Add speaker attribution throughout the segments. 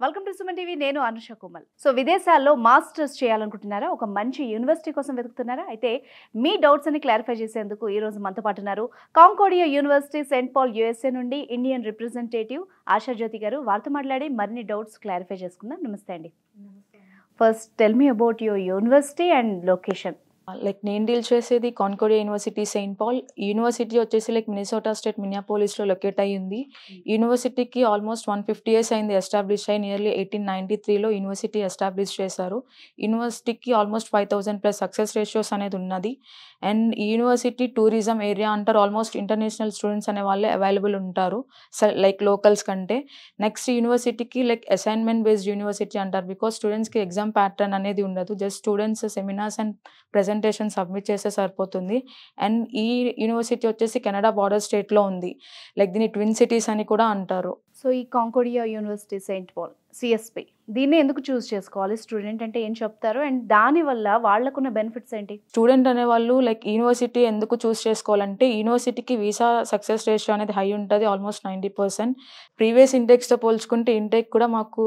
Speaker 1: Welcome to Suman TV. నేను Anusha కుమల్. So విదేశాల్లో masters చేయాలనుకుంటున్నారా? ఒక మంచి యూనివర్సిటీ కోసం వెతుకుతున్నారా? అయితే మీ డౌట్స్ అని క్లారిఫై చేసేందుకు ఈ రోజు మనతో పాటు ఉన్నారు కాంకోడియా యూనివర్సిటీ సెయింట్ పాల్ యూఎస్ఏ నుండి ఇండియన్ రిప్రజెంటేటివ్ ఆశా జ్యోతి గారు. వారితో మాట్లాడి మరిన్ని డౌట్స్ క్లారిఫై చేసుకుందాం. నమస్తే అండి. First tell me about your university and location.
Speaker 2: Like నేను డీల్ చేసేది కాన్కోడియా యూనివర్సిటీ సెయింట్ పాల్. యూనివర్సిటీ వచ్చేసి లైక్ మినిసోటా స్టేట్ మినియాపోలిస్లో లొకేట్ అయ్యింది. యూనివర్సిటీకి ఆల్మోస్ట్ 150 years అయింది ఎస్టాబ్లిష్ అయ్యి. నియర్లీ 1893లో యూనివర్సిటీ ఎస్టాబ్లిష్ చేశారు. యూనివర్సిటీకి ఆల్మోస్ట్ 5000+ సక్సెస్ రేషియోస్ అనేది ఉన్నది. అండ్ ఈ యూనివర్సిటీ టూరిజం ఏరియా అంటారు. ఆల్మోస్ట్ ఇంటర్నేషనల్ స్టూడెంట్స్ అనే వాళ్ళే అవైలబుల్ ఉంటారు లైక్ లోకల్స్ కంటే. నెక్స్ట్ యూనివర్సిటీకి లైక్ అసైన్మెంట్ బేస్డ్ యూనివర్సిటీ అంటారు. బికాస్ స్టూడెంట్స్కి ఎగ్జామ్ ప్యాటర్న్ అనేది ఉండదు. Just students seminars and presentation submit చేస్తే సరిపోతుంది. అండ్ ఈ యూనివర్సిటీ వచ్చేసి కెనడా బార్డర్ స్టేట్లో ఉంది. లైక్ దీన్ని ట్విన్ సిటీస్ అని కూడా అంటారు.
Speaker 1: సో ఈ కాంకోడియా యూనివర్సిటీ సెయింట్ పాల్ సిఎస్పి దీన్ని ఎందుకు చూస్ చేసుకోవాలి? స్టూడెంట్ అంటే ఏం చెప్తారు అండ్ దానివల్ల వాళ్ళకున్న బెనిఫిట్స్ ఏంటి?
Speaker 2: స్టూడెంట్ అనేవాళ్ళు లైక్ యూనివర్సిటీ ఎందుకు చూస్ చేసుకోవాలంటే యూనివర్సిటీకి వీసా సక్సెస్ రేషియో అనేది హై ఉంటుంది, ఆల్మోస్ట్ 90%. ప్రీవియస్ ఇంటెక్స్తో పోల్చుకుంటే ఇంటెక్ కూడా మాకు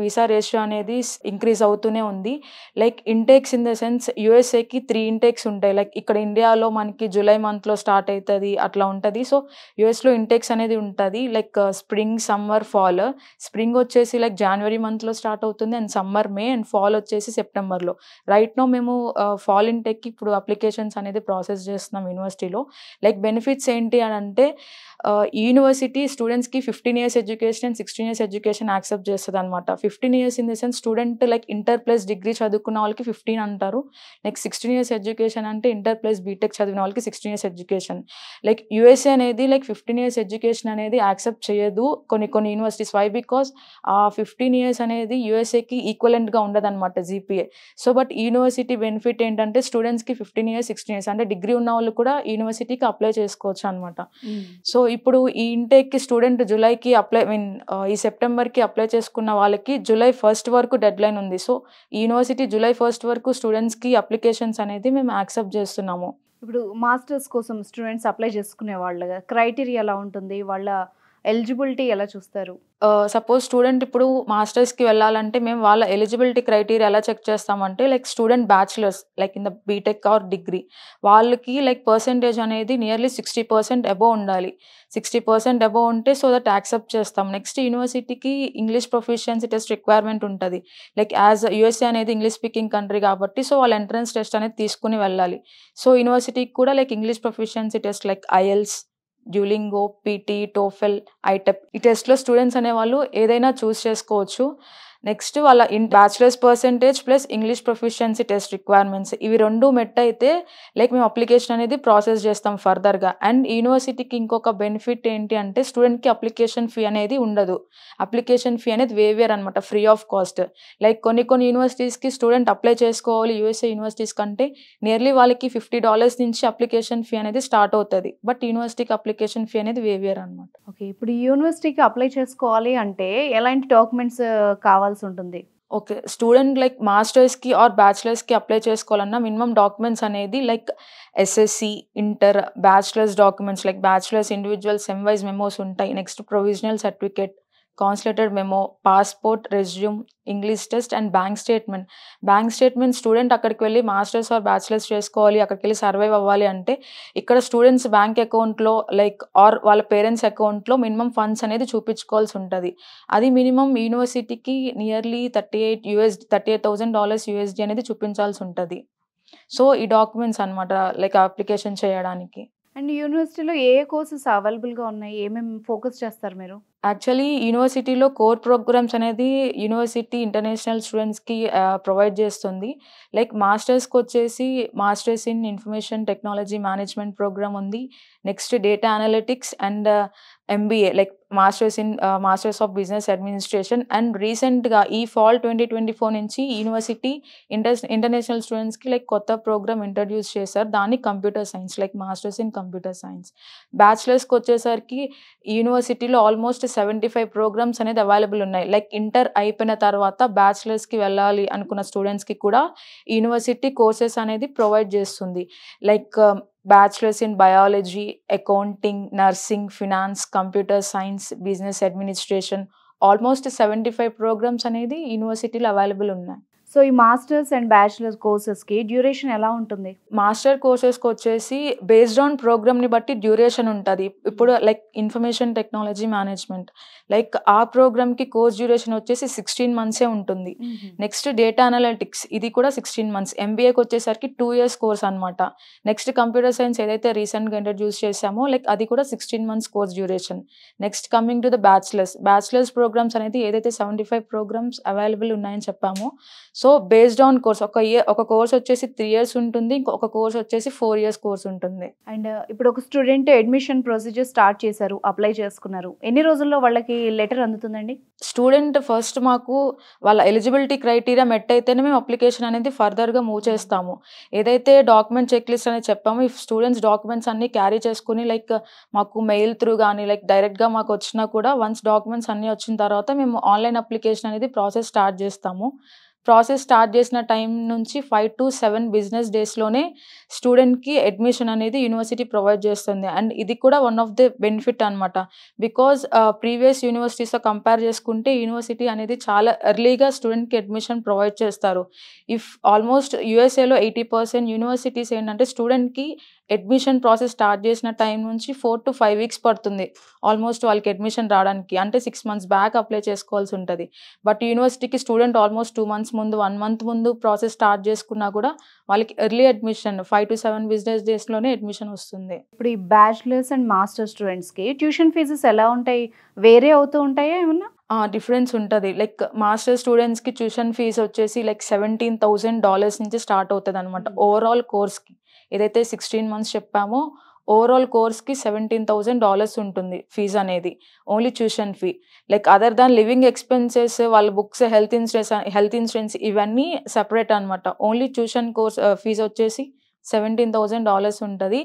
Speaker 2: వీసా రేషియో అనేది ఇంక్రీజ్ అవుతూనే ఉంది. Like intakes in the sense యూఎస్ఏకి 3 ఇంటెక్స్ ఉంటాయి. లైక్ ఇక్కడ ఇండియాలో మనకి జూలై మంత్లో స్టార్ట్ అవుతుంది, అట్లా ఉంటుంది. సో యూఎస్లో ఇంటెక్స్ అనేది ఉంటుంది. Like spring, summer, fall. Spring వచ్చేసి లైక్ జనవరి మంత్లో స్టార్ట్ అవుతుంది and summer May, and fall వచ్చేసి సెప్టెంబర్లో. రైట్ నో మేము ఫాల్ ఇంటెక్కి ఇప్పుడు అప్లికేషన్స్ అనేది ప్రాసెస్ చేస్తున్నాం యూనివర్సిటీలో. లైక్ బెనిఫిట్స్ ఏంటి అని అంటే యూనివర్సిటీ స్టూడెంట్స్కి 15 years education and 16 years education accept చేస్తుంది అనమాట. 15 years in the sense student like inter plus degree చదువుకున్న వాళ్ళకి 15 అంటారు. లైక్ 16 years ఎడ్యుకేషన్ అంటే ఇంటర్ ప్లస్ బీటెక్ చదివిన వాళ్ళకి 16 years ఎడ్యుకేషన్. లైక్ యూఎస్ఏ అనేది లైక్ 15 years ఎడ్యుకేషన్ అనేది యాక్సెప్ట్ చేయదు కొన్ని యూనివర్సిటీస్. వై? బికాస్ 15 years అనేది యూఎస్ఏకి ఈక్వలెంట్గా ఉండదు అనమాట GPA. So but university benefit ఏంటంటే స్టూడెంట్స్కి 15 years 16 years అంటే డిగ్రీ ఉన్న వాళ్ళు కూడా యూనివర్సిటీకి అప్లై చేసుకోవచ్చు అనమాట. సో ఇప్పుడు ఈ ఇంటేక్కి స్టూడెంట్ జూలైకి ఈ సెప్టెంబర్కి అప్లై చేసుకున్న వాళ్ళకి జూలై 1st వరకు డెడ్ లైన్ ఉంది. సో ఈ యూనివర్సిటీ జూలై 1st వరకు స్టూడెంట్స్కి అప్లికేషన్స్ అనేది మేము యాక్సెప్ట్ చేస్తున్నాము.
Speaker 1: ఇప్పుడు మాస్టర్స్ కోసం స్టూడెంట్స్ అప్లై చేసుకునే వాళ్ళ క్రైటీరియా ఎలా ఉంటుంది? వాళ్ళ ఎలిజిబిలిటీ ఎలా చూస్తారు?
Speaker 2: సపోజ్ స్టూడెంట్ ఇప్పుడు మాస్టర్స్కి వెళ్ళాలంటే మేము వాళ్ళ ఎలిజిబిలిటీ క్రైటీరియా ఎలా చెక్ చేస్తామంటే like student bachelors like in the BTech or degree వాళ్ళకి లైక్ పర్సెంటేజ్ అనేది నియర్లీ 60% అబోవ్ ఉండాలి. 60% అబోవ్ ఉంటే సో దట్ యాక్సెప్ట్ చేస్తాం. నెక్స్ట్ యూనివర్సిటీకి ఇంగ్లీష్ ప్రొఫిషియన్సీ టెస్ట్ రిక్వైర్మెంట్ ఉంటుంది. లైక్ యాజ్ యూఎస్ఏ అనేది ఇంగ్లీష్ స్పీకింగ్ కంట్రీ కాబట్టి సో వాళ్ళ ఎంట్రన్స్ టెస్ట్ అనేది తీసుకుని వెళ్ళాలి. సో యూనివర్సిటీకి కూడా like English proficiency test like IELTS, Duolingo, PT, TOEFL, iTEP ఈ టెస్ట్లో స్టూడెంట్స్ అనేవాళ్ళు ఏదైనా చూస్ చేసుకోవచ్చు. నెక్స్ట్ వాళ్ళ bachelors percentage plus English proficiency test requirements ఇవి 2 మెట్ అయితే లైక్ మేము అప్లికేషన్ అనేది ప్రాసెస్ చేస్తాం ఫర్దర్గా. అండ్ యూనివర్సిటీకి ఇంకొక బెనిఫిట్ ఏంటి అంటే స్టూడెంట్కి అప్లికేషన్ ఫీ అనేది ఉండదు. అప్లికేషన్ ఫీ అనేది వేవియర్ అనమాట, ఫ్రీ ఆఫ్ కాస్ట్. లైక్ కొన్ని యూనివర్సిటీస్కి స్టూడెంట్ అప్లై చేసుకోవాలి యూఎస్ఏ యూనివర్సిటీస్ కంటే నియర్లీ వాళ్ళకి $50 నుంచి అప్లికేషన్ ఫీ అనేది స్టార్ట్ అవుతుంది. బట్ యూనివర్సిటీకి అప్లికేషన్ ఫీ అనేది వేవియర్ అనమాట.
Speaker 1: ఓకే, ఇప్పుడు యూనివర్సిటీకి అప్లై చేసుకోవాలి అంటే ఎలాంటి డాక్యుమెంట్స్ కావాల్సి ఉంటుంది?
Speaker 2: ఓకే, స్టూడెంట్ లైక్ మాస్టర్స్కి ఆర్ బ్యాచిలర్స్కి అప్లై చేసుకోవాలన్నా మినిమం డాక్యుమెంట్స్ అనేది like SSC, inter, bachelors documents like bachelors individual sem wise memos ఉంటాయి. Next provisional certificate, consolidated memo, passport, resume, English test and bank statement. Bank statement student అక్కడికి వెళ్ళి masters are bachelors చేసుకోవాలి, అక్కడికి వెళ్ళి survive అవ్వాలి అంటే ఇక్కడ స్టూడెంట్స్ బ్యాంక్ అకౌంట్లో లైక్ ఆర్ వాళ్ళ పేరెంట్స్ అకౌంట్లో మినిమం ఫండ్స్ అనేది చూపించుకోవాల్సి ఉంటుంది. అది మినిమం యూనివర్సిటీకి నియర్లీ $38,000 యూఎస్డి అనేది చూపించాల్సి ఉంటుంది. సో ఈ డాక్యుమెంట్స్ అనమాట లైక్ అప్లికేషన్ చేయడానికి.
Speaker 1: అండ్ యూనివర్సిటీలో ఏ కోర్సెస్ అవైలబుల్గా ఉన్నాయి? ఏమేమి ఫోకస్ చేస్తారు మీరు?
Speaker 2: యాక్చువల్లీ యూనివర్సిటీలో కోర్ ప్రోగ్రామ్స్ అనేది యూనివర్సిటీ ఇంటర్నేషనల్ స్టూడెంట్స్కి ప్రొవైడ్ చేస్తుంది. లైక్ మాస్టర్స్కి వచ్చేసి masters in information technology management programme ఉంది. Next data analytics and MBA like masters of business administration. And రీసెంట్గా ఈ ఫాల్ 2024 నుంచి యూనివర్సిటీ ఇంటర్నేషనల్ స్టూడెంట్స్కి లైక్ కొత్త ప్రోగ్రామ్ ఇంట్రడ్యూస్ చేశారు. దాన్ని computer science like masters in computer science. బ్యాచిలర్స్కి వచ్చేసరికి యూనివర్సిటీలో ఆల్మోస్ట్ 75 ప్రోగ్రామ్స్ అనేది అవైలబుల్ ఉన్నాయి. లైక్ ఇంటర్ అయిపోయిన తర్వాత బ్యాచిలర్స్కి వెళ్ళాలి అనుకున్న స్టూడెంట్స్కి కూడా యూనివర్సిటీ కోర్సెస్ అనేది ప్రొవైడ్ చేస్తుంది. Like bachelors in biology, accounting, nursing, finance, computer science, business administration, almost 75 programmes అనేది యూనివర్సిటీలో అవైలబుల్ ఉన్నాయి.
Speaker 1: సో ఈ మాస్టర్స్ అండ్ బ్యాచిలర్స్ కోర్సెస్కి డ్యూరేషన్ ఎలా ఉంటుంది?
Speaker 2: మాస్టర్ కోర్సెస్కి వచ్చేసి బేస్డ్ ఆన్ ప్రోగ్రామ్ని బట్టి డ్యూరేషన్ ఉంటుంది. ఇప్పుడు like information technology management, like ఆ ప్రోగ్రామ్కి కోర్స్ డ్యూరేషన్ వచ్చేసి 16 months ఉంటుంది. నెక్స్ట్ డేటా అనలిటిక్స్, ఇది కూడా 16 months. ఎంబీఏకి వచ్చేసరికి 2 years కోర్స్ అనమాట. నెక్స్ట్ కంప్యూటర్ సైన్స్ ఏదైతే రీసెంట్గా ఇంట్రడ్యూస్ చేసామో లైక్ అది కూడా 16 months course duration. Next coming to the bachelors programmes అనేది ఏదైతే 75 ప్రోగ్రామ్స్ అవైలబుల్ ఉన్నాయని చెప్పామో, సో బేస్డ్ ఆన్ కోర్స్ ఒక కోర్స్ వచ్చేసి 3 years ఉంటుంది, ఇంకొక కోర్స్ వచ్చేసి 4 years కోర్స్ ఉంటుంది.
Speaker 1: అండ్ ఇప్పుడు ఒక స్టూడెంట్ అడ్మిషన్ ప్రొసీజర్ స్టార్ట్ చేశారు, అప్లై చేసుకున్నారు, ఎన్ని రోజుల్లో వాళ్ళకి లెటర్ అందుతుందండి?
Speaker 2: స్టూడెంట్ ఫస్ట్ మాకు వాళ్ళ ఎలిజిబిలిటీ క్రైటీరియా మెట్ అయితేనే మేము అప్లికేషన్ అనేది ఫర్దర్గా మూవ్ చేస్తాము. ఏదైతే డాక్యుమెంట్ చెక్ లిస్ట్ అనేది చెప్పామో, ఈ స్టూడెంట్స్ డాక్యుమెంట్స్ అన్ని క్యారీ చేసుకుని లైక్ మాకు మెయిల్ త్రూ కానీ లైక్ డైరెక్ట్గా మాకు వచ్చినా కూడా వన్స్ డాక్యుమెంట్స్ అన్నీ వచ్చిన తర్వాత మేము ఆన్లైన్ అప్లికేషన్ అనేది ప్రాసెస్ స్టార్ట్ చేస్తాము. ప్రాసెస్ స్టార్ట్ చేసిన టైం నుంచి 5 to 7 బిజినెస్ డేస్లోనే స్టూడెంట్కి అడ్మిషన్ అనేది యూనివర్సిటీ ప్రొవైడ్ చేస్తుంది. అండ్ ఇది కూడా వన్ ఆఫ్ ది బెనిఫిట్ అనమాట. బికాజ్ ప్రీవియస్ యూనివర్సిటీస్తో కంపేర్ చేసుకుంటే యూనివర్సిటీ అనేది చాలా ఎర్లీగా స్టూడెంట్కి అడ్మిషన్ ప్రొవైడ్ చేస్తారు. ఇఫ్ ఆల్మోస్ట్ యూఎస్ఏలో 80% యూనివర్సిటీస్ ఏంటంటే స్టూడెంట్కి అడ్మిషన్ ప్రాసెస్ స్టార్ట్ చేసిన టైం నుంచి 4 to 5 weeks పడుతుంది ఆల్మోస్ట్ వాళ్ళకి అడ్మిషన్ రావడానికి. అంటే 6 months బ్యాక్ అప్లై చేసుకోవాల్సి ఉంటుంది. బట్ యూనివర్సిటీకి స్టూడెంట్ ఆల్మోస్ట్ 2 months ముందు 1 month ముందు ప్రాసెస్ స్టార్ట్ చేసుకున్నా కూడా వాళ్ళకి ఎర్లీ అడ్మిషన్ 5 to 7 బిజినెస్ డేస్లోనే అడ్మిషన్ వస్తుంది.
Speaker 1: ఇప్పుడు ఈ బ్యాచిలర్స్ అండ్ మాస్టర్ స్టూడెంట్స్కి ట్యూషన్ ఫీజెస్ ఎలా ఉంటాయి? వేరే అవుతూ ఉంటాయా ఏమన్నా?
Speaker 2: డిఫరెన్స్ ఉంటుంది. లైక్ మాస్టర్ స్టూడెంట్స్కి ట్యూషన్ ఫీజు వచ్చేసి లైక్ $17,000 నుంచి స్టార్ట్ అవుతుంది అనమాట. ఓవరాల్ కోర్స్కి ఏదైతే 16 months చెప్పామో ఓవరాల్ కోర్స్కి $17,000 ఉంటుంది ఫీజు అనేది, only tuition fee. Like other than living expenses, వాళ్ళ బుక్స్, హెల్త్ ఇన్సూరెన్స్ ఇవన్నీ సెపరేట్ అనమాట. ఓన్లీ ట్యూషన్ కోర్స్ ఫీజు వచ్చేసి $17,000 ఉంటుంది.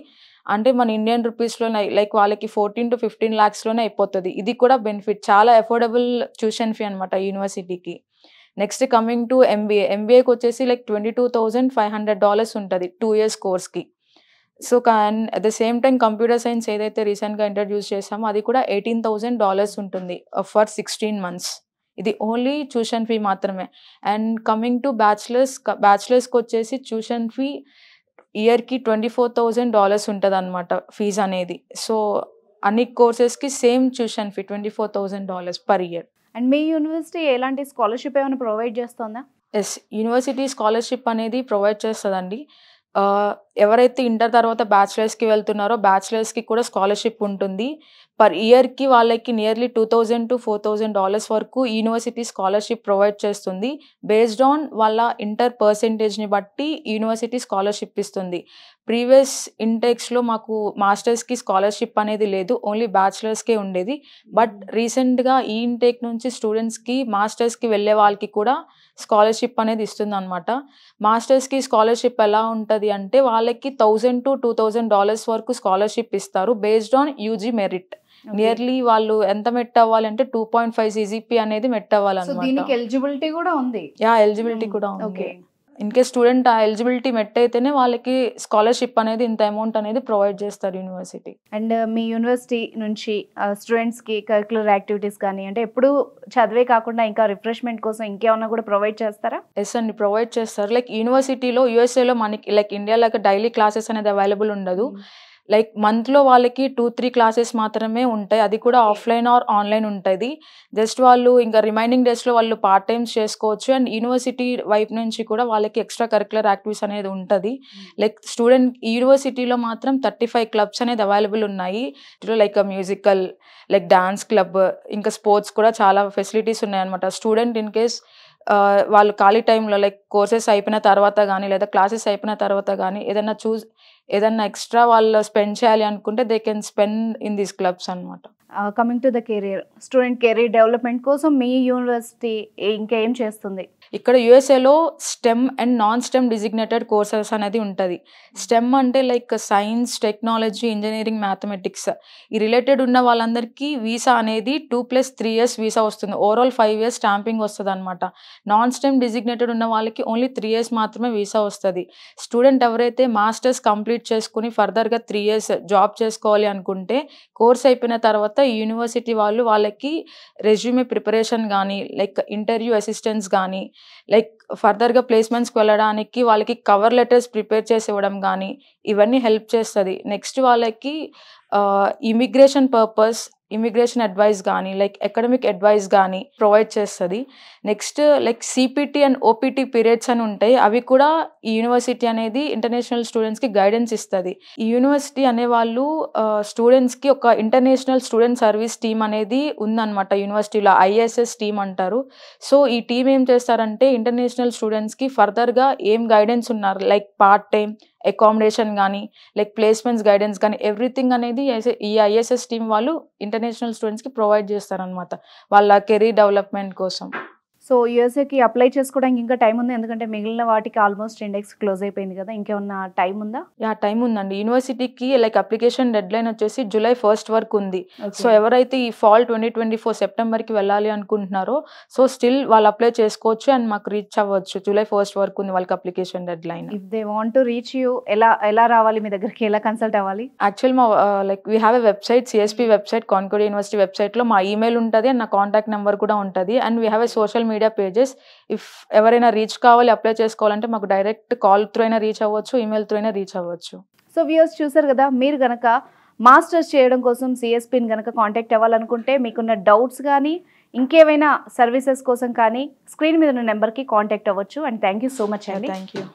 Speaker 2: అంటే మన ఇండియన్ రూపీస్లో లైక్ వాళ్ళకి 14 to 15 lakhsలోనే అయిపోతుంది. ఇది కూడా బెనిఫిట్, చాలా అఫోర్డబుల్ ట్యూషన్ ఫీ అనమాట యూనివర్సిటీకి. నెక్స్ట్ కమింగ్ టు ఎంబీఏకి వచ్చేసి లైక్ $22,500 ఉంటుంది 2 years కోర్స్కి. So at the same time computer science ఏదైతే రీసెంట్గా ఇంట్రడ్యూస్ చేసామో అది కూడా $18,000 ఉంటుంది ఫర్ 16 months. ఇది ఓన్లీ ట్యూషన్ ఫీ మాత్రమే. అండ్ కమింగ్ టు బ్యాచిలర్స్కి వచ్చేసి ట్యూషన్ ఫీ ఇయర్కి $24,000 ఉంటుంది అనమాట ఫీజు అనేది. సో అన్ని కోర్సెస్కి same tuition fee $24,000 per year.
Speaker 1: And మీ యూనివర్సిటీ ఎలాంటి స్కాలర్షిప్ ఏమైనా ప్రొవైడ్ చేస్తుందా?
Speaker 2: ఎస్, యూనివర్సిటీ స్కాలర్షిప్ అనేది ప్రొవైడ్ చేస్తుందండి. ఎవరైతే ఇంటర్ తర్వాత బ్యాచిలర్స్కి వెళ్తున్నారో బ్యాచిలర్స్కి కూడా స్కాలర్షిప్ ఉంటుంది. పర్ ఇయర్కి వాళ్ళకి నియర్లీ $2,000 to $4,000 వరకు యూనివర్సిటీ స్కాలర్షిప్ ప్రొవైడ్ చేస్తుంది. బేస్డ్ ఆన్ వాళ్ళ ఇంటర్ పర్సెంటేజ్ని బట్టి యూనివర్సిటీ స్కాలర్షిప్ ఇస్తుంది. ప్రీవియస్ ఇంటెక్స్లో మాకు మాస్టర్స్కి స్కాలర్షిప్ అనేది లేదు, ఓన్లీ బ్యాచిలర్స్కే ఉండేది. బట్ రీసెంట్గా ఈ ఇంటేక్ నుంచి స్టూడెంట్స్కి మాస్టర్స్కి వెళ్ళే వాళ్ళకి కూడా స్కాలర్షిప్ అనేది ఇస్తుంది అనమాట. మాస్టర్స్కి స్కాలర్షిప్ ఎలా ఉంటుంది అంటే వాళ్ళకి $1,000 to $2,000 వరకు స్కాలర్షిప్ ఇస్తారు based on UG merit. Nearly వాళ్ళు ఎంత మెట్ అవ్వాలంటే 2.5 CGP అనేది మెట్ అవ్వాలన్నమాట.
Speaker 1: దీనికి ఎలిజిబిలిటీ కూడా ఉంది.
Speaker 2: ఎలిజిబిలిటీ కూడా ఉంది. ఇన్ కేస్ స్టూడెంట్ ఆ ఎలిజిబిలిటీ మెట్ అయితేనే వాళ్ళకి స్కాలర్షిప్ అనేది ఇంత అమౌంట్ అనేది ప్రొవైడ్ చేస్తారు యూనివర్సిటీ.
Speaker 1: అండ్ మీ యూనివర్సిటీ నుంచి స్టూడెంట్స్కి కరిక్యులర్ యాక్టివిటీస్ కానీ అంటే ఎప్పుడు చదివే కాకుండా ఇంకా రిఫ్రెష్మెంట్ కోసం ఇంకేమన్నా కూడా ప్రొవైడ్ చేస్తారా?
Speaker 2: ఎస్ అండి, ప్రొవైడ్ చేస్తారు. లైక్ యూనివర్సిటీలో యూఎస్ఏలో మనకి లైక్ ఇండియాలో డైలీ క్లాసెస్ అనేది అవైలబుల్ ఉండదు. లైక్ మంత్లో వాళ్ళకి 2-3 క్లాసెస్ మాత్రమే ఉంటాయి, అది కూడా ఆఫ్లైన్ ఆర్ ఆన్లైన్ ఉంటుంది. జస్ట్ వాళ్ళు ఇంకా రిమైనింగ్ డేస్లో వాళ్ళు పార్ట్ టైమ్స్ చేసుకోవచ్చు. అండ్ యూనివర్సిటీ వైపు నుంచి కూడా వాళ్ళకి ఎక్స్ట్రా కరిక్యులర్ యాక్టివిటీస్ అనేది ఉంటుంది. లైక్ యూనివర్సిటీలో మాత్రం 35 క్లబ్స్ అనేది అవైలబుల్ ఉన్నాయి. Like musical, like dance club, ఇంకా స్పోర్ట్స్ కూడా చాలా ఫెసిలిటీస్ ఉన్నాయి అనమాట. స్టూడెంట్ ఇన్ కేస్ వాళ్ళు ఖాళీ టైంలో లైక్ కోర్సెస్ అయిపోయిన తర్వాత కానీ లేదా క్లాసెస్ అయిపోయిన తర్వాత కానీ ఏదన్నా ఎక్స్ట్రా వాళ్ళు స్పెండ్ చేయాలి అనుకుంటే they can spend in these clubs అనమాట.
Speaker 1: Coming to the career, student career development కోసం మీ యూనివర్సిటీ ఇంకేం చేస్తుంది?
Speaker 2: ఇక్కడ యూఎస్ఏలో STEM and non STEM designated courses అనేది ఉంటుంది. స్టెమ్ అంటే like science, technology, engineering, mathematics ఈ రిలేటెడ్ ఉన్న వాళ్ళందరికీ వీసా అనేది 2+3 years వీసా వస్తుంది. ఓవరాల్ 5 years స్టాంపింగ్ వస్తుంది అనమాట. నాన్ స్టెమ్ డిజిగ్నేటెడ్ ఉన్న వాళ్ళకి ఓన్లీ 3 years మాత్రమే వీసా వస్తుంది. స్టూడెంట్ ఎవరైతే మాస్టర్స్ కంప్లీట్ చేసుకుని ఫర్దర్గా 3 years జాబ్ చేసుకోవాలి అనుకుంటే కోర్స్ అయిపోయిన తర్వాత యూనివర్సిటీ వాళ్ళు వాళ్ళకి రెజ్యూమే ప్రిపరేషన్ కానీ లైక్ ఇంటర్వ్యూ అసిస్టెన్స్ కానీ లైక్ ఫర్దర్గా ప్లేస్మెంట్స్కి వెళ్ళడానికి వాళ్ళకి కవర్ లెటర్స్ ప్రిపేర్ చేసి ఇవ్వడం కానీ ఇవన్నీ హెల్ప్ చేస్తుంది. నెక్స్ట్ వాళ్ళకి ఇమిగ్రేషన్ పర్పస్ ఇమిగ్రేషన్ అడ్వైస్ కానీ లైక్ ఎకడమిక్ అడ్వైస్ కానీ ప్రొవైడ్ చేస్తుంది. Next like CPT and OPT periods అని ఉంటాయి. అవి కూడా ఈ యూనివర్సిటీ అనేది ఇంటర్నేషనల్ స్టూడెంట్స్కి గైడెన్స్ ఇస్తుంది. ఈ యూనివర్సిటీ అనే వాళ్ళు స్టూడెంట్స్కి ఒక ఇంటర్నేషనల్ స్టూడెంట్ సర్వీస్ టీమ్ అనేది ఉందన్నమాట. యూనివర్సిటీలో ఐఎస్ఎస్ టీమ్ అంటారు. సో ఈ టీం ఏం చేస్తారంటే ఇంటర్నేషనల్ స్టూడెంట్స్కి ఫర్దర్గా ఏం గైడెన్స్ ఉన్నారు లైక్ పార్ట్ టైం అకామిడేషన్ కానీ లైక్ ప్లేస్మెంట్స్ గైడెన్స్ కానీ ఎవ్రీథింగ్ అనేది ఈ ఐఎస్ఎస్ టీమ్ వాళ్ళు ఇంటర్నేషనల్ స్టూడెంట్స్కి ప్రొవైడ్ చేస్తారనమాట వాళ్ళ కెరీర్ డెవలప్మెంట్ కోసం.
Speaker 1: సో యూఎస్ఏకి అప్లై చేసుకోవడానికి ఇంకా టైం ఉంది, ఎందుకంటే మిగిలిన వాటికి ఆల్మోస్ట్ ఇండెక్స్ క్లోజ్ అయిపోయింది కదా, ఇంకేమన్నా టైం ఉందా?
Speaker 2: టైం ఉందండి. యూనివర్సిటీకి లైక్ అప్లికేషన్ డెడ్ లైన్ వచ్చేసి July 1st వరకు ఉంది. సో ఎవరైతే ఈ fall 2024 సెప్టెంబర్కి వెళ్ళాలి అనుకుంటున్నారో సో స్టిల్ వాళ్ళు అప్లై చేసుకోవచ్చు అండ్ మాకు రీచ్ అవ్వచ్చు. July 1st వరకు ఉంది వాళ్ళకి application deadline.
Speaker 1: If they want to reach you ఎలా రావాలి మీ దగ్గరికి, ఎలా కన్సల్ట్ అవ్వాలి?
Speaker 2: యాక్చువల్ మా like we have a website, CSP website, Concordia university వెబ్సైట్లో మా ఈమెయిల్ ఉంటుంది అండ్ నా కాంటాక్ట్ నెంబర్ కూడా ఉంటుంది. And we have a social media pages. If ఎవరైనా రీచ్ కావాలి అప్లై చేసుకోవాలంటే మాకు డైరెక్ట్ కాల్ త్రూ అయినా రీచ్ అవ్వచ్చు, ఈమెయిల్ త్రూ అయినా రీచ్ అవ్వచ్చు.
Speaker 1: సో వ్యూయర్స్ చూసారు కదా, మీరు కనుక మాస్టర్స్ చేయడం కోసం సిఎస్పిని కనుక కాంటాక్ట్ అవ్వాలనుకుంటే మీకున్న డౌట్స్ కానీ ఇంకేమైనా సర్వీసెస్ కోసం కానీ స్క్రీన్ మీద ఉన్న నెంబర్కి కాంటాక్ట్ అవ్వచ్చు. And thank you so much అండి.
Speaker 2: Thank you.